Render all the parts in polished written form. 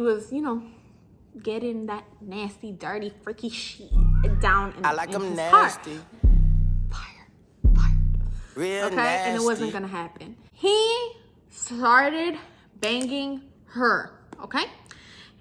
was, you know, getting that nasty, dirty, freaky shit down in, I like in them his nasty. Fire. Real Okay, nasty. and it wasn't gonna happen. He started banging her, okay?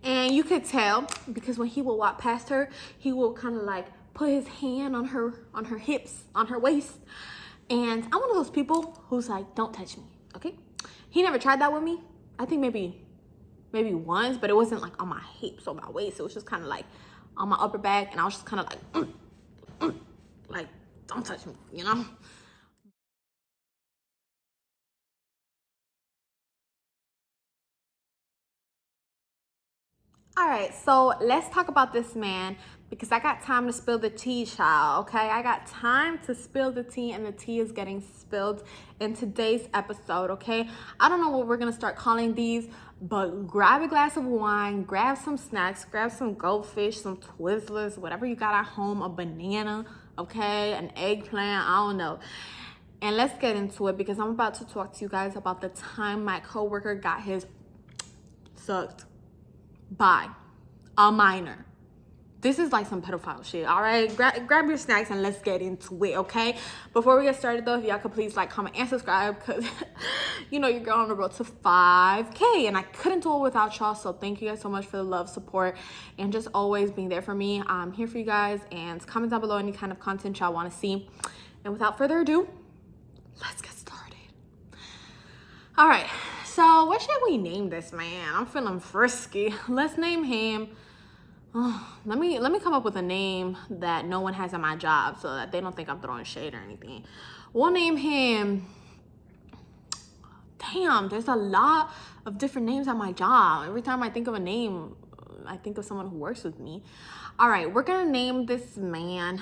And you could tell because when he would walk past her, he will kind of like put his hand on her hips, on her waist. And I'm one of those people who's like, don't touch me, okay? He never tried that with me. I think maybe once, but it wasn't like on my hips or my waist. It was just kind of like on my upper back, and I was just kind of like, like, don't touch me, you know? All right, so let's talk about this man because I got time to spill the tea, child, okay? I got time to spill the tea, and the tea is getting spilled in today's episode, okay? I don't know what we're gonna start calling these, but grab a glass of wine, grab some snacks, grab some goldfish, some Twizzlers, whatever you got at home, a banana, okay? An eggplant, I don't know. And let's get into it because I'm about to talk to you guys about the time my coworker got his sucked by a minor. This is like some pedophile shit, all right? Grab your snacks and let's get into it, okay? Before we get started though, if y'all could please like, comment, and subscribe because you know your girl on the road to 5K and I couldn't do it without y'all. So thank you guys so much for the love, support, and just always being there for me. I'm here for you guys, and comment down below any kind of content y'all want to see. And without further ado, let's get started. All right, so what should we name this man? I'm feeling frisky. Let's name him. Let me come up with a name that no one has at my job so that they don't think I'm throwing shade or anything. We'll name him. Damn, there's a lot of different names at my job. Every time I think of a name, I think of someone who works with me. All right, we're gonna name this man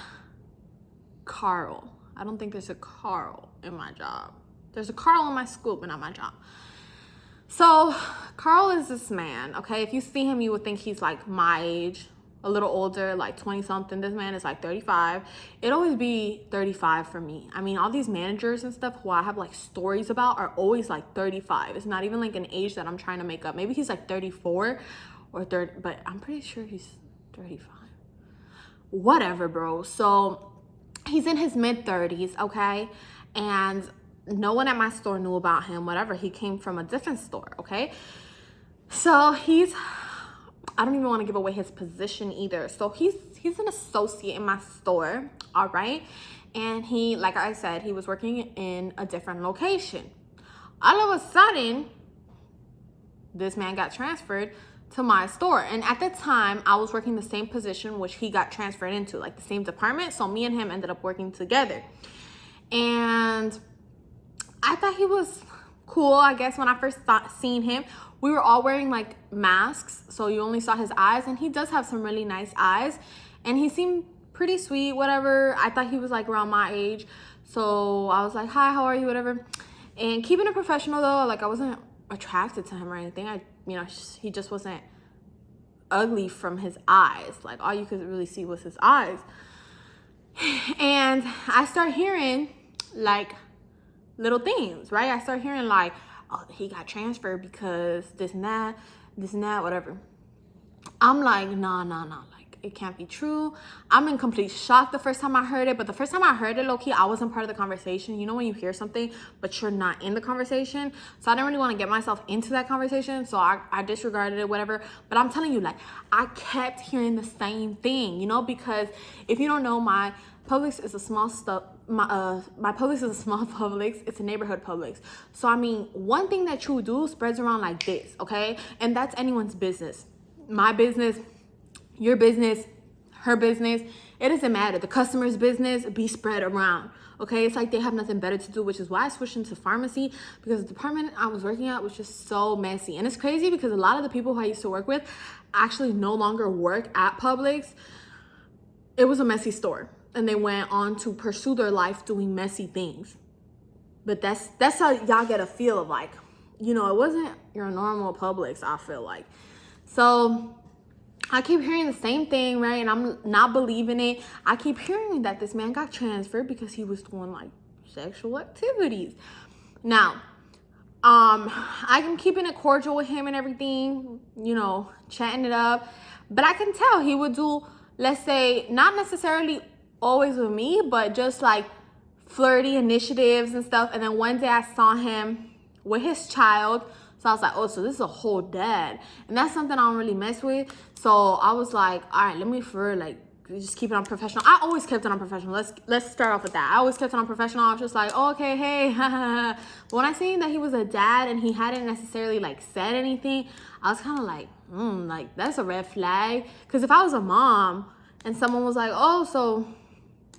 Carl. I don't think there's a Carl in my job. There's a Carl in my school, but not my job. So Carl is this man, okay? If you see him, you would think he's like my age, a little older, like 20 something. This man is like 35. It'd always be 35 for me. I mean, all these managers and stuff who I have like stories about are always like 35. It's not even like an age that I'm trying to make up. Maybe he's like 34 or 30, but I'm pretty sure he's 35. Whatever, bro. So he's in his mid 30s, okay? And no one at my store knew about him, whatever. He came from a different store, okay? So I don't even want to give away his position either. So he's an associate in my store, all right? And he, like I said, he was working in a different location. All of a sudden, this man got transferred to my store. And at the time, I was working the same position which he got transferred into, like the same department. So me and him ended up working together. And I thought he was cool. I guess when I first seen him, we were all wearing like masks, so you only saw his eyes, and he does have some really nice eyes, and he seemed pretty sweet, whatever. I thought he was like around my age, so I was like, hi, how are you, whatever. And keeping it professional though, like I wasn't attracted to him or anything. He just wasn't ugly from his eyes. Like all you could really see was his eyes. And I start hearing like little things, right? I start hearing like, oh, he got transferred because this and that, whatever. I'm like, nah, like it can't be true. I'm in complete shock the first time I heard it, but the first time I heard it, low-key, I wasn't part of the conversation. You know when you hear something, but you're not in the conversation? So I didn't really want to get myself into that conversation, so I disregarded it, whatever. But I'm telling you, like, I kept hearing the same thing, you know, because if you don't know, my Publix is a small my Publix is a small Publix. It's a neighborhood Publix. So I mean, one thing that you do spreads around like this, okay? And that's anyone's business. My business, your business, her business. It doesn't matter. The customer's business be spread around, okay? It's like they have nothing better to do, which is why I switched into pharmacy, because the department I was working at was just so messy. And it's crazy because a lot of the people who I used to work with actually no longer work at Publix. It was a messy store, and they went on to pursue their life doing messy things. But that's how y'all get a feel of like, you know, it wasn't your normal Publix, I feel like. So I keep hearing the same thing, right? And I'm not believing it. I keep hearing that this man got transferred because he was doing like sexual activities. Now, I'm keeping it cordial with him and everything, you know, chatting it up. But I can tell he would do, let's say, not necessarily always with me, but just like flirty initiatives and stuff. And then one day I saw him with his child. So I was like, oh, so this is a whole dad. And that's something I don't really mess with. So I was like, all right, let me just keep it on professional. I always kept it on professional. Let's start off with that. I always kept it on professional. I was just like, oh, okay, hey. But when I seen that he was a dad and he hadn't necessarily like said anything, I was kind of like, like that's a red flag. Because if I was a mom and someone was like, oh, so,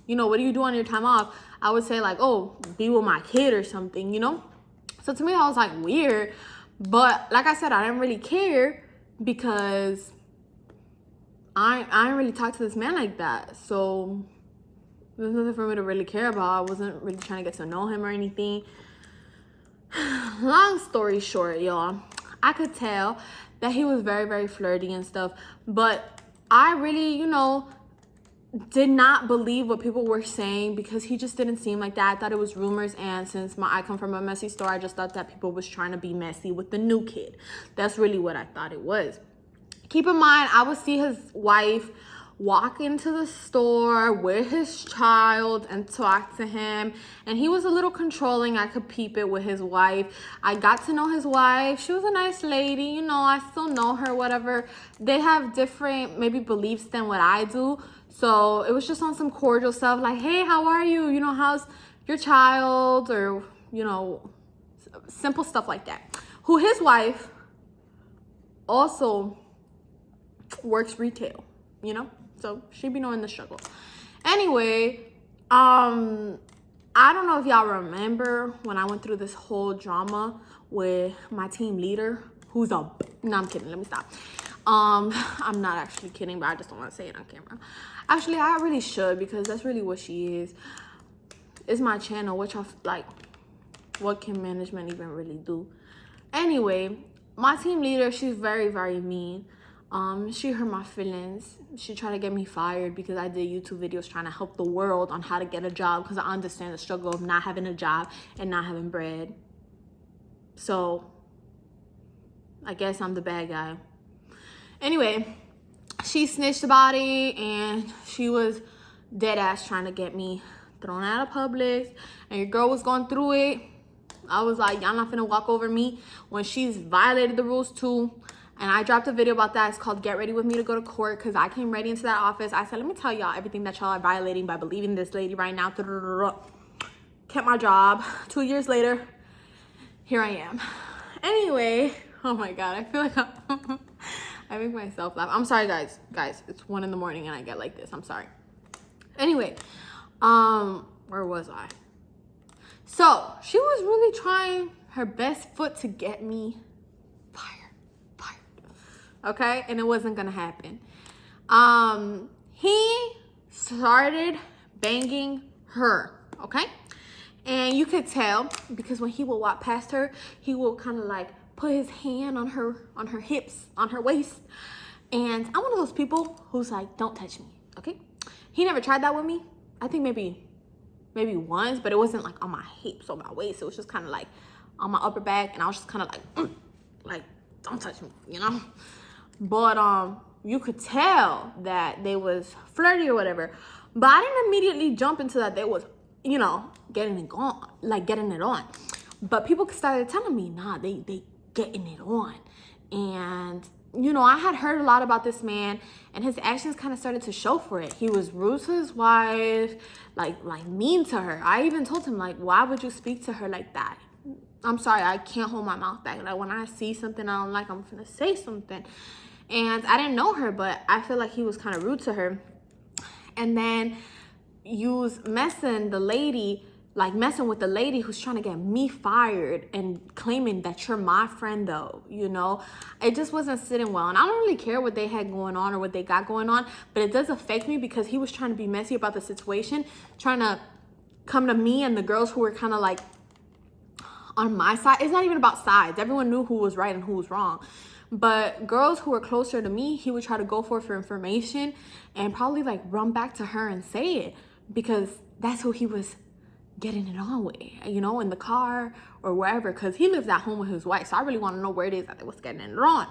you know, what do you do on your time off? I would say like, oh, be with my kid or something, you know? So to me, I was like weird. But like I said, I didn't really care because I didn't really talk to this man like that. So there's nothing for me to really care about. I wasn't really trying to get to know him or anything. Long story short, y'all, I could tell that he was very, very flirty and stuff. But I really, you know, did not believe what people were saying because he just didn't seem like that. I thought it was rumors, and since I come from a messy store, I just thought that people was trying to be messy with the new kid. That's really what I thought it was. Keep in mind, I would see his wife walk into the store with his child and talk to him, and he was a little controlling. I could peep it with his wife. I got to know his wife. She was a nice lady, you know, I still know her, whatever. They have different maybe beliefs than what I do. So it was just on some cordial stuff like, hey, how are you? You know, how's your child? Or, you know, simple stuff like that. Who his wife also works retail, you know? So she be knowing the struggle. Anyway, I don't know if y'all remember when I went through this whole drama with my team leader, who's no, I'm kidding. Let me stop. I'm not actually kidding, but I just don't want to say it on camera. Actually, I really should because that's really what she is. It's my channel, which I like. What can management even really do? Anyway, my team leader, she's very, very mean. She hurt my feelings. She tried to get me fired because I did YouTube videos trying to help the world on how to get a job because I understand the struggle of not having a job and not having bread. So I guess I'm the bad guy. Anyway, she snitched about it and she was dead ass trying to get me thrown out of Publix, and your girl was going through it. I was like, y'all not finna walk over me when she's violated the rules too. And I dropped a video about that. It's called Get Ready With Me to Go to Court, because I came ready into that office. I said, let me tell y'all everything that y'all are violating by believing this lady right now. Kept my job. 2 years later, here I am. Anyway, oh my God, I feel like I make myself laugh. I'm sorry, guys. Guys, it's 1 a.m. and I get like this. I'm sorry. Anyway, where was I? So she was really trying her best foot to get me fired. Okay, and it wasn't gonna happen. He started banging her, okay? And you could tell because when he would walk past her, he would kind of like put his hand on her hips, on her waist. And I'm one of those people who's like, don't touch me, okay? He never tried that with me. I think maybe once, but it wasn't like on my hips or my waist. It was just kind of like on my upper back, and I was just kind of like, don't touch me, you know? But you could tell that they was flirty or whatever. But I didn't immediately jump into that they was, you know, getting it on. But people started telling me, nah, they getting it on. And, you know, I had heard a lot about this man, and his actions kind of started to show for it. He was rude to his wife, like mean to her. I even told him, like, why would you speak to her like that? I'm sorry, I can't hold my mouth back. Like, when I see something I don't like, I'm gonna say something. And I didn't know her, but I feel like he was kind of rude to her. And then you was messing with the lady who's trying to get me fired and claiming that you're my friend though, you know? It just wasn't sitting well. And I don't really care what they had going on or what they got going on, but it does affect me because he was trying to be messy about the situation, trying to come to me and the girls who were kind of like on my side. It's not even about sides. Everyone knew who was right and who was wrong. But girls who were closer to me, he would try to go for information and probably like run back to her and say it because that's who he was getting it on with, you know, in the car or wherever, because he lives at home with his wife. So I really want to know where it is that they was getting it on.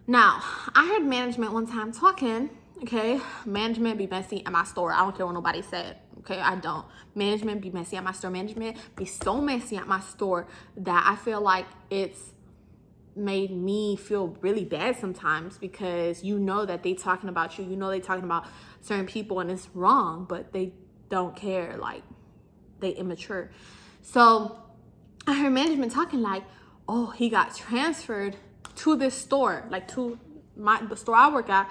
Now, I heard management one time talking, okay? Management be messy at my store. I don't care what nobody said, okay? I don't. Management be messy at my store. Management be so messy at my store that I feel like it's made me feel really bad sometimes, because you know that they talking about you. You know they talking about certain people and it's wrong, but they don't care. Like, they immature. So I heard management talking like, oh, he got transferred to this store, like to the store I work at,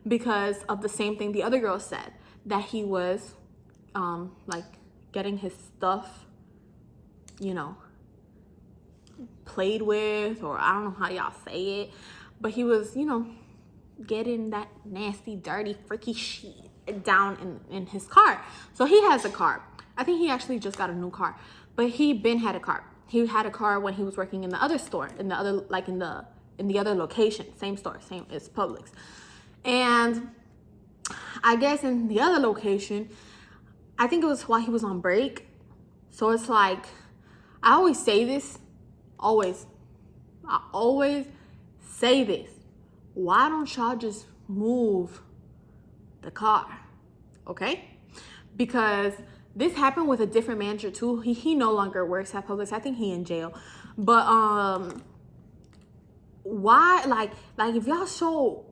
because of the same thing the other girl said, that he was like getting his stuff, you know, played with, or I don't know how y'all say it, but he was, you know, getting that nasty, dirty, freaky shit down in his car. So he has a car. I think he actually just got a new car, but he been had a car. He had a car when he was working in the other store, in the other, like in the other location, same store, same as Publix. And I guess in the other location, I think it was while he was on break. So it's like, I always say this, I always say this. Why don't y'all just move the car? Okay? Because this happened with a different manager too. He no longer works at Publix. I think he in jail. But why, like if y'all so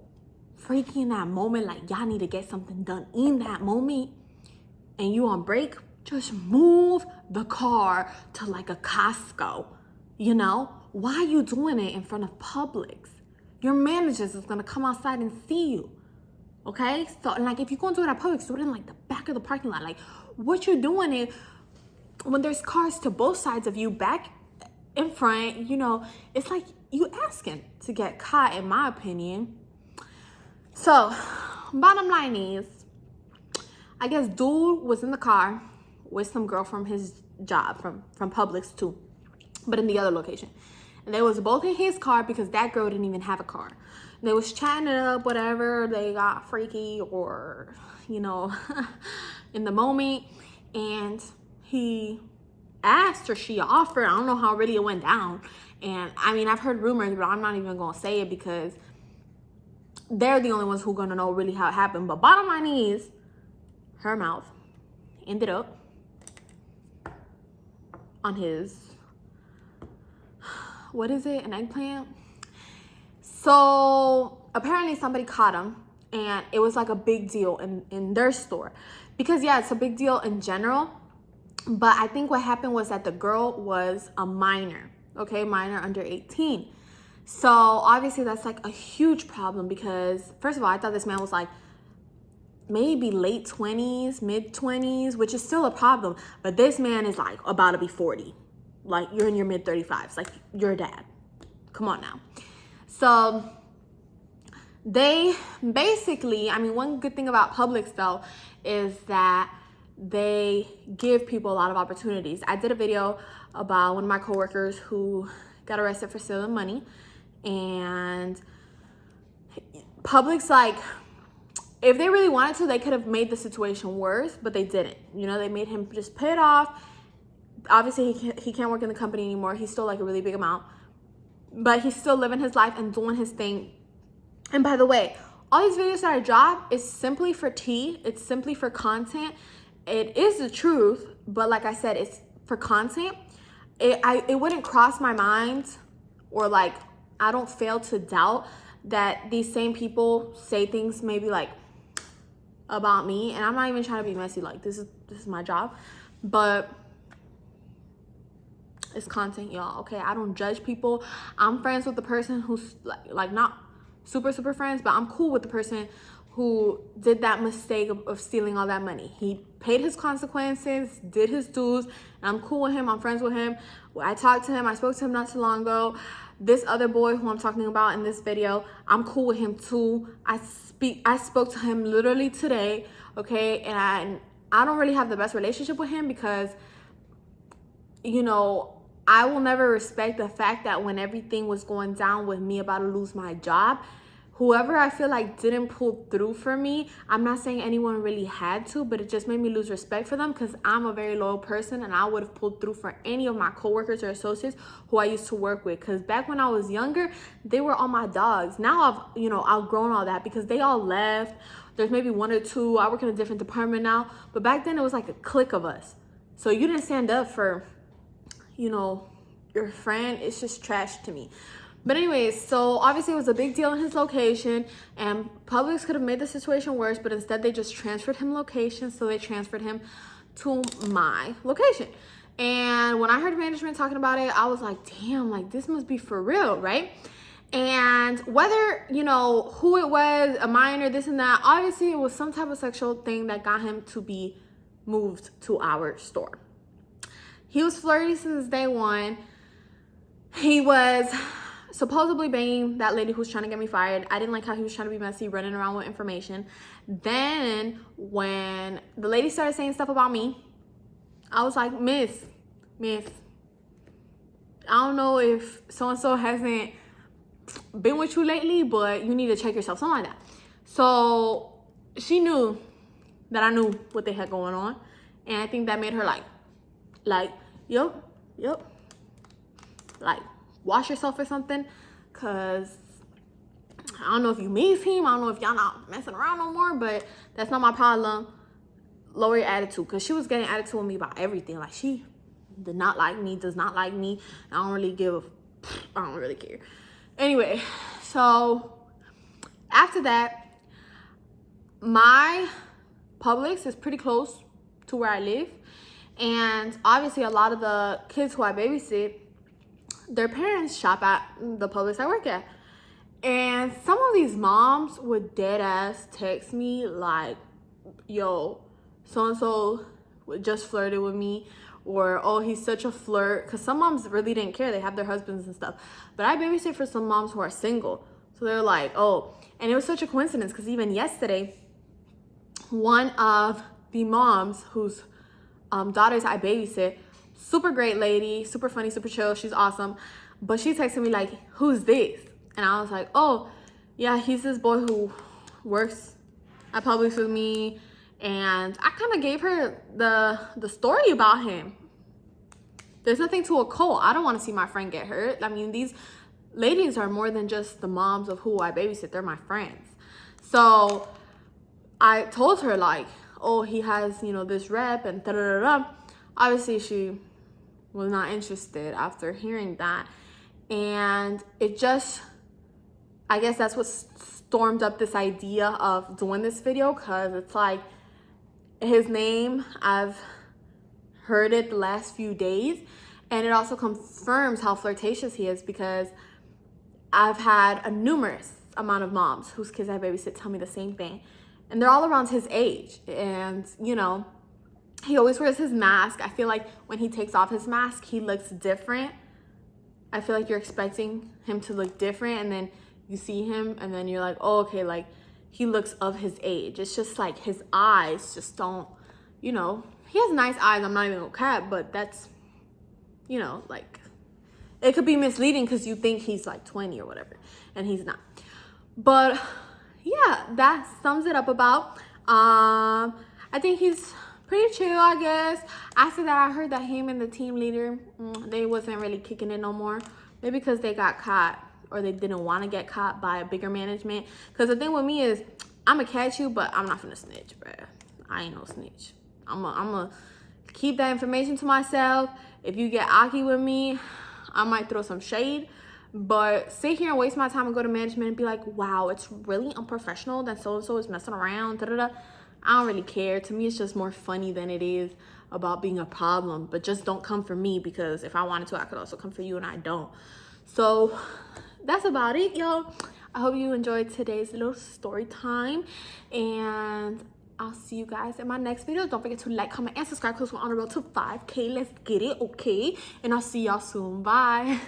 freaky in that moment, like y'all need to get something done in that moment, and you on break, just move the car to like a Costco. You know, why are you doing it in front of Publix? Your managers is gonna come outside and see you. Okay, so like if you're gonna do it at Publix, do it in like the back of the parking lot. Like, what you're doing is, when there's cars to both sides of you, back in front, you know, it's like you asking to get caught, in my opinion. So bottom line is, I guess dude was in the car with some girl from his job, from Publix too, but in the other location. And they was both in his car because that girl didn't even have a car. They was chatting it up, whatever. They got freaky, or, you know, in the moment. And he asked, or she offered, I don't know how really it went down. And I mean, I've heard rumors, but I'm not even going to say it because they're the only ones who are going to know really how it happened. But bottom line is, her mouth ended up on his, what is it, an eggplant? So apparently somebody caught him, and it was like a big deal in their store. Because yeah, it's a big deal in general, but I think what happened was that the girl was a minor, okay, minor under 18. So obviously that's like a huge problem, because first of all, I thought this man was like maybe late 20s, mid 20s, which is still a problem. But this man is like about to be 40. Like, you're in your mid 35s, like you're a dad. Come on now. So they basically, I mean, one good thing about Publix though is that they give people a lot of opportunities. I did a video about one of my coworkers who got arrested for stealing money, and Publix, like, if they really wanted to, they could have made the situation worse, but they didn't. You know, they made him just pay it off. Obviously, he can't work in the company anymore. He's still like a really big amount, but he's still living his life and doing his thing. And by the way, all these videos that I drop is simply for tea. It's simply for content. It is the truth, but like I said, it's for content. It wouldn't cross my mind, or like, I don't fail to doubt that these same people say things maybe like about me, and I'm not even trying to be messy. Like, this is my job, but it's content, y'all. Okay, I don't judge people. I'm friends with the person who's like not super friends, but I'm cool with the person who did that mistake of stealing all that money. He paid his consequences, did his dues, and I'm cool with him. I'm friends with him. I talked to him. I spoke to him not too long ago. This other boy who I'm talking about in this video, I'm cool with him too. I spoke to him literally today, okay? And I don't really have the best relationship with him because, you know, I will never respect the fact that when everything was going down with me about to lose my job, whoever I feel like didn't pull through for me, I'm not saying anyone really had to, but it just made me lose respect for them because I'm a very loyal person and I would have pulled through for any of my coworkers or associates who I used to work with. Because back when I was younger, they were all my dogs. Now I've, outgrown all that because they all left. There's maybe one or two. I work in a different department now. But back then it was like a clique of us. So you didn't stand up for, your friend. It's just trash to me. But anyways, so obviously it was a big deal in his location, and Publix could have made the situation worse, but instead they just transferred him location. So they transferred him to my location. And when I heard management talking about it, I was like, damn, like this must be for real, right? And whether, who it was, a minor, this and that, obviously it was some type of sexual thing that got him to be moved to our store. He was flirty since day one. He was supposedly banging that lady who's trying to get me fired. I didn't like how he was trying to be messy, running around with information. Then when the lady started saying stuff about me, I was like, Miss, I don't know if so-and-so hasn't been with you lately, but you need to check yourself, something like that. So she knew that I knew what they had going on. And I think that made her like, yep. Like, wash yourself or something, because I don't know if you miss him, I don't know if y'all not messing around no more, but that's not my problem. Lower your attitude, because she was getting attitude with me about everything. Like, she did not like me, does not like me. I don't really care. Anyway, so after that, my Publix is pretty close to where I live, and obviously a lot of the kids who I babysit, their parents shop at the Publix I work at. And some of these moms would dead ass text me like, yo, so-and-so just flirted with me, or, oh, he's such a flirt. Because some moms really didn't care. They have their husbands and stuff. But I babysit for some moms who are single. So they're like, oh. And it was such a coincidence because even yesterday, one of the moms whose daughters I babysit, super great lady, super funny, super chill, she's awesome. But she texted me like, who's this? And I was like, oh, yeah, he's this boy who works at Publix with me. And I kind of gave her the story about him. There's nothing to a cult. I don't want to see my friend get hurt. I mean, these ladies are more than just the moms of who I babysit. They're my friends. So I told her like, oh, he has, this rep and da-da-da-da. Obviously, she was not interested after hearing that. And it just, I guess that's what stormed up this idea of doing this video, because it's like his name, I've heard it the last few days, and it also confirms how flirtatious he is, because I've had a numerous amount of moms whose kids I babysit tell me the same thing, and they're all around his age. And he always wears his mask. I feel like when he takes off his mask, he looks different. I feel like you're expecting him to look different, and then you see him and then you're like, oh, okay, like he looks of his age. It's just like his eyes just don't, he has nice eyes, I'm not even gonna cap, but that's, like, it could be misleading because you think he's like 20 or whatever, and he's not. But yeah, that sums it up about. I think he's pretty chill, I guess. After that, I heard that him and the team leader, they wasn't really kicking it no more. Maybe because they got caught, or they didn't want to get caught by a bigger management. Because the thing with me is, I'm going to catch you, but I'm not finna snitch, bruh. I ain't no snitch. I'm going to keep that information to myself. If you get aki with me, I might throw some shade. But sit here and waste my time and go to management and be like, wow, it's really unprofessional that so-and-so is messing around, da-da-da. I don't really care. To me, it's just more funny than it is about being a problem. But just don't come for me, because if I wanted to, I could also come for you, and I don't. So that's about it, y'all. I hope you enjoyed today's little story time, and I'll see you guys in my next video. Don't forget to like, comment, and subscribe, because we're on the road to 5K. Let's get it, okay? And I'll see y'all soon. Bye.